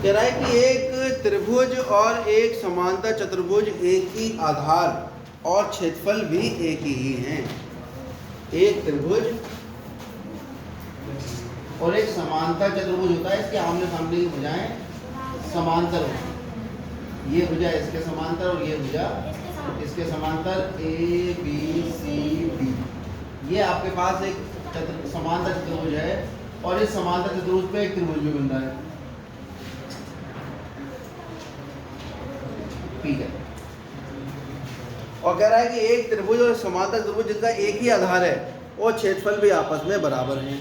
कह रहा है कि एक त्रिभुज और एक समांतर चतुर्भुज एक ही आधार और क्षेत्रफल भी एक ही हैं। एक त्रिभुज और एक समांतर चतुर्भुज होता है, इसके आमने सामने की भुजाएं समांतर होती हैं। ये भुजा इसके समांतर और ये भुजा इसके समांतर, ए बी सी डी। ये आपके पास एक समांतर चतुर्भुज है और इस समांतर चतुर्भुज पे एक त्रिभुज भी बन रहा है। ठीक है। और कह रहा है कि एक त्रिभुज और समांतर त्रिभुज जिसका एक ही आधार है और क्षेत्रफल भी आपस में बराबर हैं।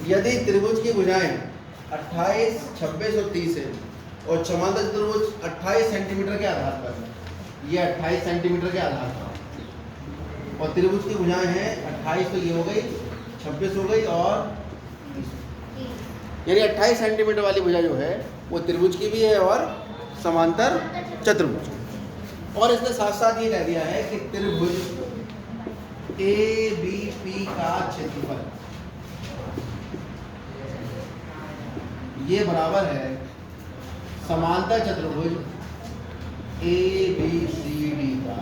यदि त्रिभुज की भुजाएं 28, 26 और 30 है और समांतर त्रिभुज 28 सेंटीमीटर के आधार पर है, ये 28 सेंटीमीटर के आधार पर, और त्रिभुज की भुजाएं हैं 28 तो ये हो गई, 26 हो गई और 30, यानी 28 सेंटीमीटर वाली भुजा जो है वो त्रिभुज की भी है और समांतर चतुर्भुज। और इसने साथ साथ ये कह दिया है कि त्रिभुज ए बी पी का क्षेत्रफल ये बराबर है समांतर चतुर्भुज ए बी सी डी का।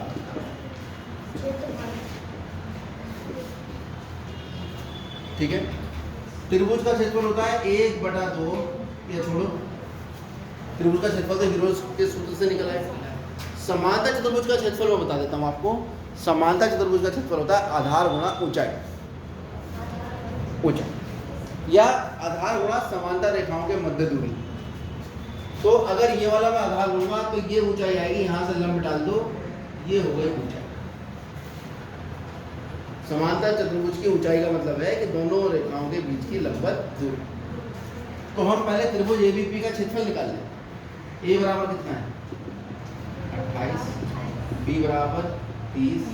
ठीक है। त्रिभुज का क्षेत्रफल होता है 1/2, ये छोड़ो, त्रिभुज का क्षेत्रफल तो हीरोज के सूत्र से निकला है। समांतर चतुर्भुज का क्षेत्रफल मैं बता देता हूँ आपको। समांतर चतुर्भुज का क्षेत्रफल होता है आधार गुणा ऊंचाई, या आधार गुणा समांतर रेखाओं के मध्य दूरी। तो अगर ये वाला मैं आधार लूंगा तो ये ऊंचाई आएगी, यहां से लंब डाल दो, ये हो गई ऊंचाई। समांतर चतुर्भुज की ऊंचाई का मतलब है कि दोनों रेखाओं के बीच की लंबवत दूरी। तो हम पहले त्रिभुज एबीपी का क्षेत्रफल निकाल लें। ए बराबर कितना है 28, बी बराबर 30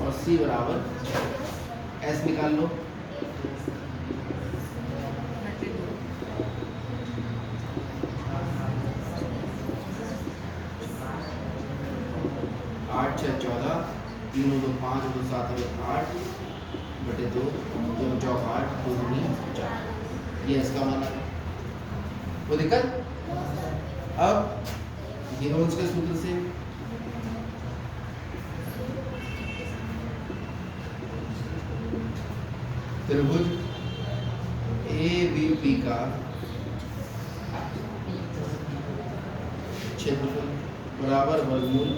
और सी बराबर एस निकाल लो। आठ 6 14, 3 2 5 2 7 8 बटे 2 2 चौक 8 2 दूनी 4। ये इसका मान है। वो दिक्कत। अब हीरोज के सूत्र से त्रिभुज ए बी पी का क्षेत्रफल बराबर वर्गमूल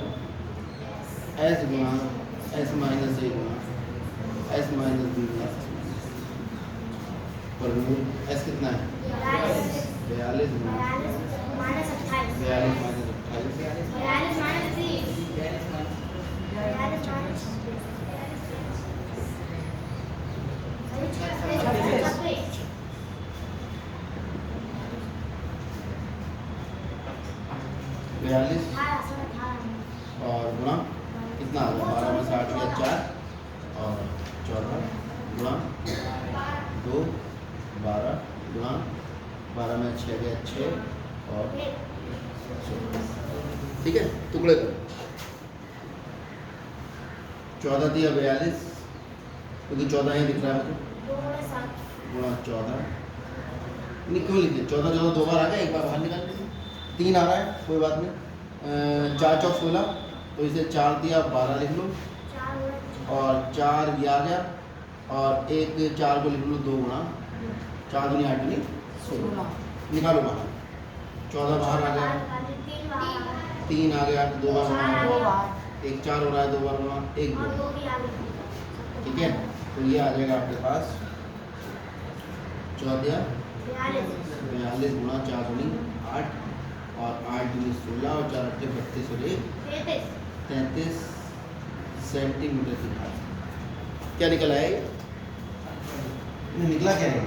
एस गुणा एस माइनस ए गुणा एस माइनस बी गुणा वर्गमूल एस कितना है 42 गुणा 42 माइनस 42 और गुणा कितना आ गया 12 में 60 या 4 और 14 गुणा 2 12 गुणा 12 में 6 गया 6 और 16। ठीक है, टुकड़े करो। 14 दिया 42, क्योंकि 14 ही दिख रहा है मुझे, गुणा 14 क्यों लिखिए 14 14 दो बार आ गया, एक बार बाहर निकाल लीजिए। 3 आ रहा है, कोई बात नहीं। 4 चौक 16, तो इसे 4 दिया 12 लिख लो, और 4 ये आ गया, और एक 4 को लिख लो 2 गुणा 4 दूनी 8 दूनी 16। निकालो बाहर। 14 बाहर आ गया, 3 आ गया, 2 बार, एक 4 हो रहा है, 2 बार गुणा 1 2। ठीक है, तो ये आ जाएगा आपके पास 14 42 गुणा 4 दूनी 8 और 8 दूनी 16 और 4 8 32 और 1 33 सेंटीमीटर की घात। क्या निकला है? निकला क्या है?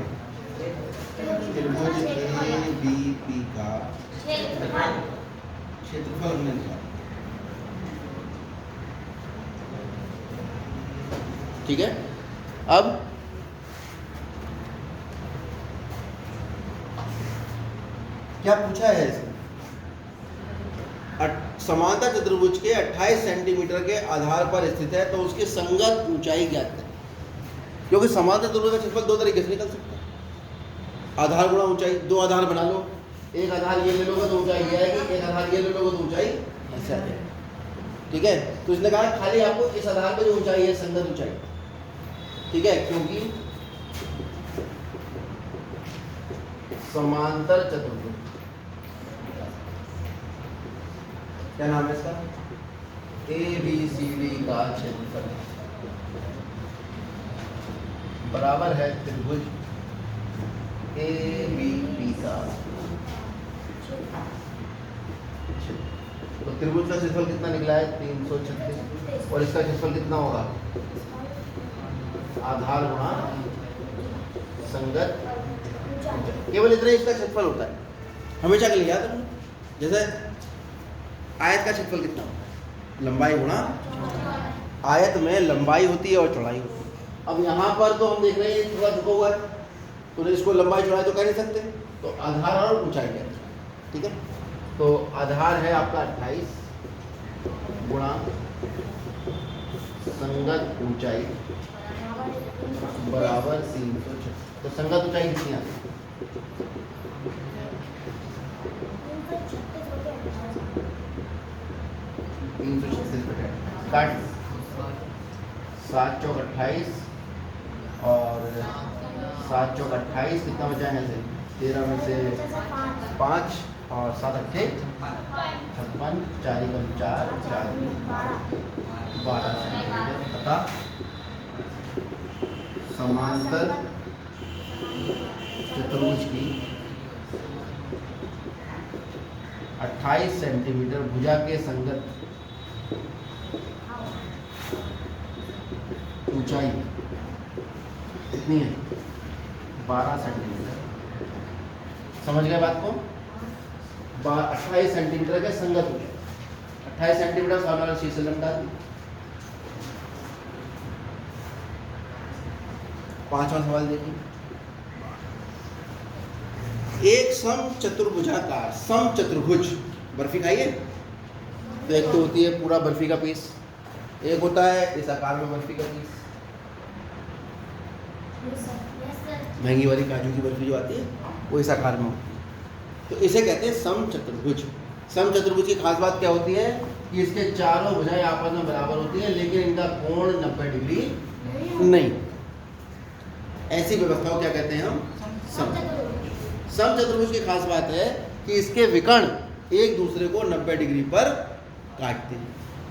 त्रिभुज ए बी पी का क्षेत्रफल हमने निकाला। ठीक है, अब क्या पूछा है इसमें? समांतर चतुर्भुज के 28 सेंटीमीटर के आधार पर स्थित है, तो उसकी संगत ऊंचाई ज्ञात है। क्योंकि समांतर चतुर्भुज का क्षेत्रफल दो तरीके से निकल सकता है, आधार गुणा ऊंचाई। दो आधार बना लो, एक आधार ये ले लोगे तो ऊंचाई ये आएगी, एक आधार ये ले लोगे तो ऊंचाई ऐसे आ जाएगी। ठीक है, तो इसने कहा खाली आपको इस आधार पे जो ऊंचाई है संगत ऊंचाई, ठीक है, क्योंकि समांतर चतुर्भुज, क्या नाम है इसका, ABCD का क्षेत्रफल बराबर है त्रिभुज ABP का। तो त्रिभुज का क्षेत्रफल कितना निकला है 336, और इसका क्षेत्रफल कितना होगा, आधार गुणा संगत, केवल इतना ही इसका क्षेत्रफल होता है हमेशा के लिए, याद रखना। जैसे आयत का क्षेत्रफल कितना होता है, लंबाई गुणा, आयत में लंबाई होती है और चौड़ाई होती है। अब यहाँ पर तो हम देख रहे हैं थोड़ा झुका हुआ है, तो इसको लंबाई चौड़ाई तो कह नहीं सकते, तो आधार और ऊंचाई कहते हैं। ठीक है, तो आधार है आपका 28 गुणा संगत ऊंचाई बराबर 336। तो संगत ऊंचाई कितनी आती है, 336 काट 7 चौक 28 और 7 चौक 28 कितना बचा है, 13 में से 5 और 7 अट्ठे 56, 4 एकम 4, 4 12 सेंटीमीटर तथा समांतर चतुर्भुज की 28 सेंटीमीटर भुजा के संगत ऊंचाई कितनी है, 12 सेंटीमीटर। समझ गए बात को, 28 सेंटीमीटर के संगत ऊंचाई, 28 सेंटीमीटर सामने वाला शीर्ष लंबा। पांचवा सवाल देखिए, एक सम चतुर्भुजाकार सम चतुर्भुज, बर्फी खाइए, तो एक तो होती है पूरा बर्फी का पीस, एक होता है इस आकार में बर्फी का पीस, महंगी वाली काजू की बर्फी जो आती है वो इस आकार में होती है, तो इसे कहते हैं सम चतुर्भुज। सम चतुर्भुज की खास बात क्या होती है कि इसके चारों भुजाएं आपस में बराबर होती हैं, लेकिन इनका कोण 90 डिग्री नहीं। ऐसी व्यवस्था को क्या कहते हैं हम, सम। सम चतुर्भुज की खास बात है कि इसके विकर्ण एक दूसरे को 90 डिग्री पर काटते हैं।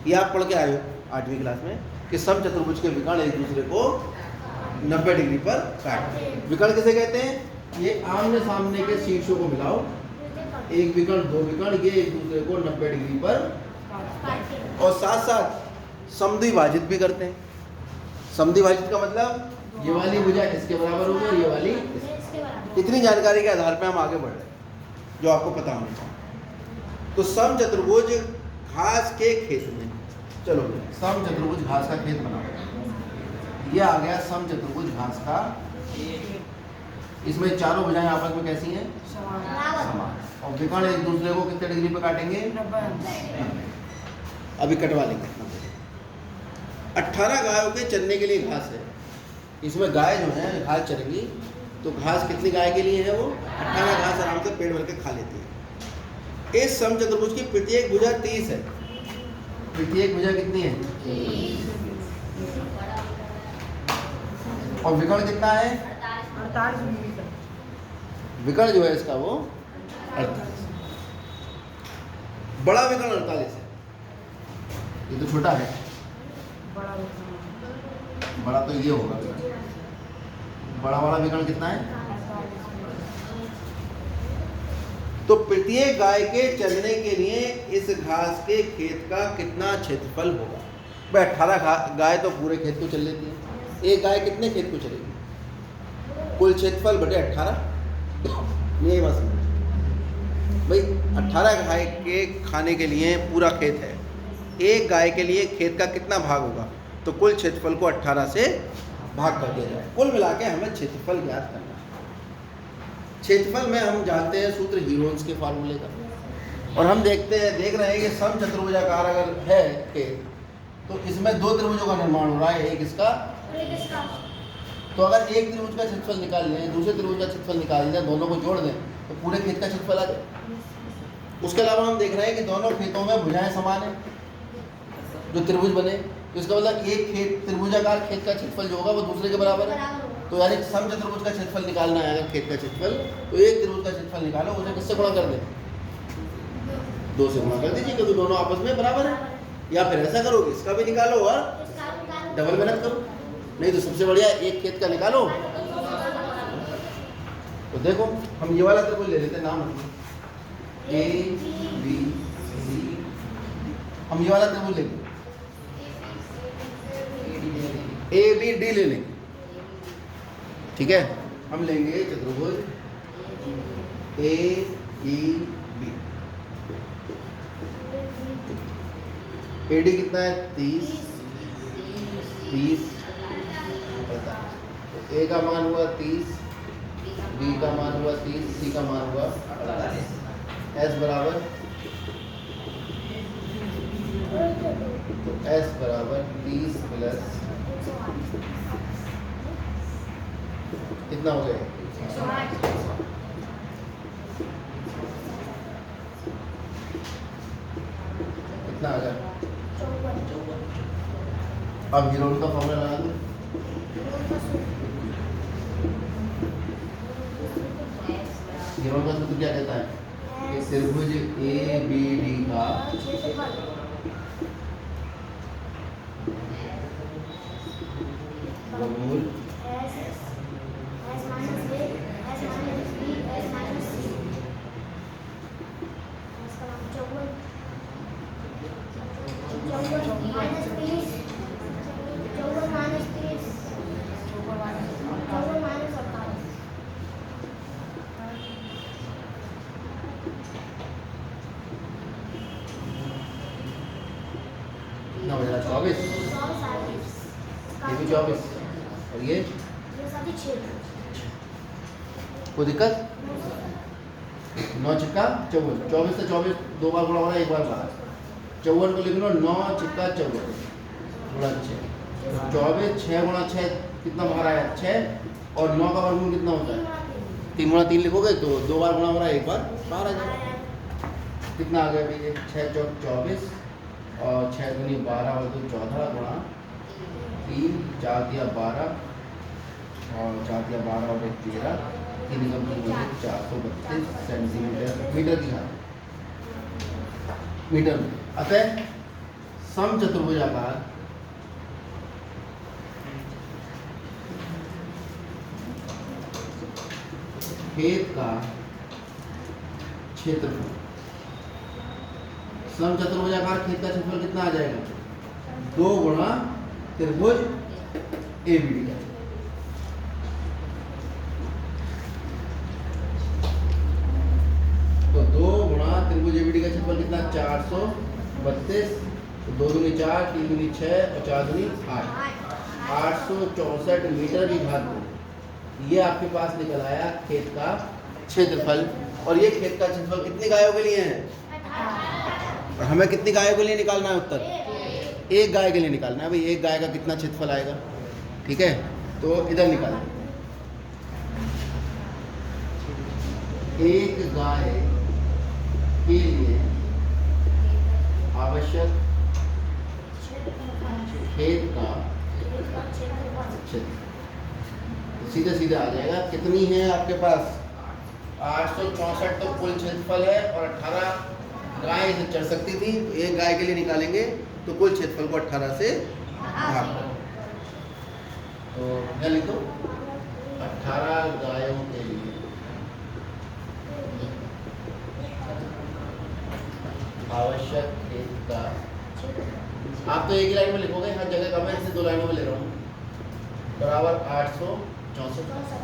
ये आप पढ़ के आए हो 8वीं क्लास में कि सम चतुर्भुज के विकर्ण एक दूसरे को 90 डिग्री पर काटते हैं। विकर्ण किसे कहते हैं, ये आमने सामने के शीर्षों को मिलाओ, एक विकर्ण दो विकर्ण, ये एक दूसरे को 90 डिग्री पर और साथ साथ समद्विभाजित भी करते हैं। समद्विभाजित का मतलब ये वाली भुजा इसके बराबर होगी और ये वाली इसके बराबर। इतनी जानकारी के आधार पर हम आगे बढ़ रहे हैं जो आपको पता होना चाहिए। तो सम चतुर्भुज घास के खेत में, चलो सम चतुर्भुज घास का खेत बनाओ। ये आ गया सम चतुर्भुज घास का, इसमें चारों भुजाएं आपस में कैसी हैं, समान, और विकर्ण एक दूसरे को कितने डिग्री पे काटेंगे, 90। अभी कटवा लेंगे। 18 गायों के चरने के लिए घास है, इसमें गाय जो है घास चरेंगी, तो घास कितनी गाय के लिए है, वो 18 घास आराम से पेट भर के खा लेती है। इस सम चतुर्भुज की प्रत्येक भुजा 30 है, प्रत्येक भुजा कितनी है, 30। और विकर्ण कितना है, 48। विकर्ण जो है इसका वो 48, बड़ा विकर्ण 48 है, ये तो छोटा है, बड़ा तो ये होगा, बड़ा वाला विकर्ण कितना है। तो प्रत्येक गाय के चरने के लिए इस घास के खेत का कितना क्षेत्रफल होगा। भाई 18 गाय तो पूरे खेत को चल लेती है, एक गाय कितने खेत को चलेगी, कुल क्षेत्रफल बटे 18, यही बात समझ। भाई 18 गाय के खाने के लिए पूरा खेत है, एक गाय के लिए खेत का कितना भाग होगा, तो कुल क्षेत्रफल को 18 से भाग कर दिया जाए। कुल मिला के हमें क्षेत्रफल ज्ञात करना है। क्षेत्रफल में हम जानते हैं सूत्र हीरोन्स के फार्मूले का, और हम देख रहे हैं कि सम चतुर्भुजाकार अगर है खेत, तो इसमें 2 त्रिभुजों का निर्माण हो रहा है, एक इसका तो अगर एक त्रिभुज का क्षेत्रफल निकाल लें, दूसरे त्रिभुज का क्षेत्रफल निकाल लें, दोनों को जोड़ दें, तो पूरे खेत का क्षेत्रफल आ जाए। उसके अलावा हम देख रहे हैं कि दोनों खेतों में भुजाएं समान है, जो त्रिभुज बने, तो इसका मतलब एक खेत त्रिभुजाकार खेत का क्षेत्रफल जो होगा वो दूसरे के बराबर है। तो यानी समचतुर्भुज का क्षेत्रफल निकालना है अगर खेत का क्षेत्रफल, तो एक त्रिभुज का क्षेत्रफल निकालो, उसे किससे गुणा कर दें? 2 से गुणा कर दीजिए, क्योंकि दोनों आपस में बराबर है। या फिर ऐसा करोगे, इसका भी निकालो और डबल मेहनत करो, नहीं तो सबसे बढ़िया एक खेत का निकालो। तो देखो हम ये वाला त्रिभुज ले लेते हैं, नाम A B C, हम ये वाला त्रिभुज लेंगे A B D ले लेंगे, ठीक है। हम लेंगे चतुर्भुज A E B। AD कितना है? 30 30 तो A का मान हुआ 30, B का मान हुआ 30, C का मान हुआ 48। S बराबर, तो S बराबर 30 प्लस कितना हो गया? कितना आ गया? अब हीरोन का फॉर्मूला लगा दो। हीरोन का सूत्र क्या कहता है? कि त्रिभुज ABD का वर्गमूल कितना हो जाएगा? 24। ये भी 24 और ये कोई दिक्कत? 9 छक्का 54, 24 से 24 दो बार गुणा हो रहा है, एक बार बाहर। 54 को लिख लो 9 छक्का 54 गुणा 6, 24 6 गुणा 6 कितना बाहर आया? 6। और 9 का वर्गमूल कितना होता है? 3 गुणा 3 लिखोगे तो दो बार गुणा हो रहा है, एक बार बाहर आ जाएगा। कितना आ गया भैया? 6 चौक 24 और 6 दूनी 12 और 2 14 गुणा 3 4 दिया 12 और 4 दिया 12 और 1 13, 3 कम 3 432 सेंटीमीटर मीटर की घात मीटर में। अतः समचतुर्भुजाकार खेत का क्षेत्रफल, समचतुर्भुजाकार खेत का क्षेत्रफल कितना आ जाएगा? 2 गुणा त्रिभुज ABD का। तो 2 गुणा त्रिभुज ABD का क्षेत्रफल कितना? 432, तो 2 दूनी 4 3 दूनी 6 और 4 दूनी 8, 864 मीटर की घात 2। ये आपके पास निकल आया खेत का क्षेत्रफल। और ये खेत का क्षेत्रफल कितनी गायों के लिए है? और हमें कितनी गायों के लिए निकालना है उत्तर? एक गाय के लिए निकालना है भाई। एक गाय का कितना क्षेत्रफल आएगा? ठीक है, तो इधर निकालें। एक गाय के लिए आवश्यक खेत का क्षेत्र सीधे सीधे आ जाएगा। कितनी है आपके पास? 864 तो कुल क्षेत्रफल है और 18 गाय इसे चढ़ सकती थी। एक गाय के लिए निकालेंगे तो कुल क्षेत्रफल को 18 से भाग दो। तो क्या लिखो? 18 गायों के लिए आवश्यक खेत का, आप तो एक ही लाइन में लिखोगे, हर जगह कम है इसलिए 2 लाइनों में ले रहा हूँ, बराबर 864।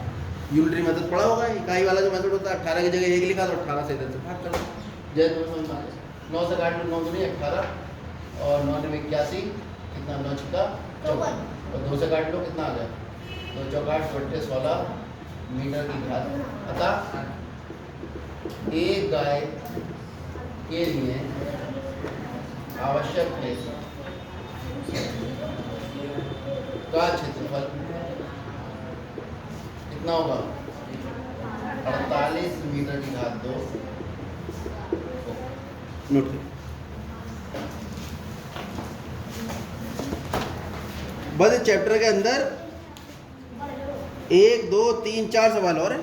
यूनिटरी मेथड पढ़ा होगा, इकाई वाला जो मेथड होता है, 18 की जगह 1 लिखा तो 18 से इधर से भाग करो। जय तुम्हें समझ में आ गया? 9 से काट लो, 9 दूनी 18 और 9 में 81, कितना? 9 छक्का 54 और 2 से काट लो, कितना आ गया? 2 चौक 8 16 मीटर की घात। अतः एक गाय के लिए आवश्यक है का क्षेत्रफल कितना होगा? 48 40 मीटर की घात 2। नोट करें। बस इस चैप्टर के अंदर 1 2 3 4 सवाल और है।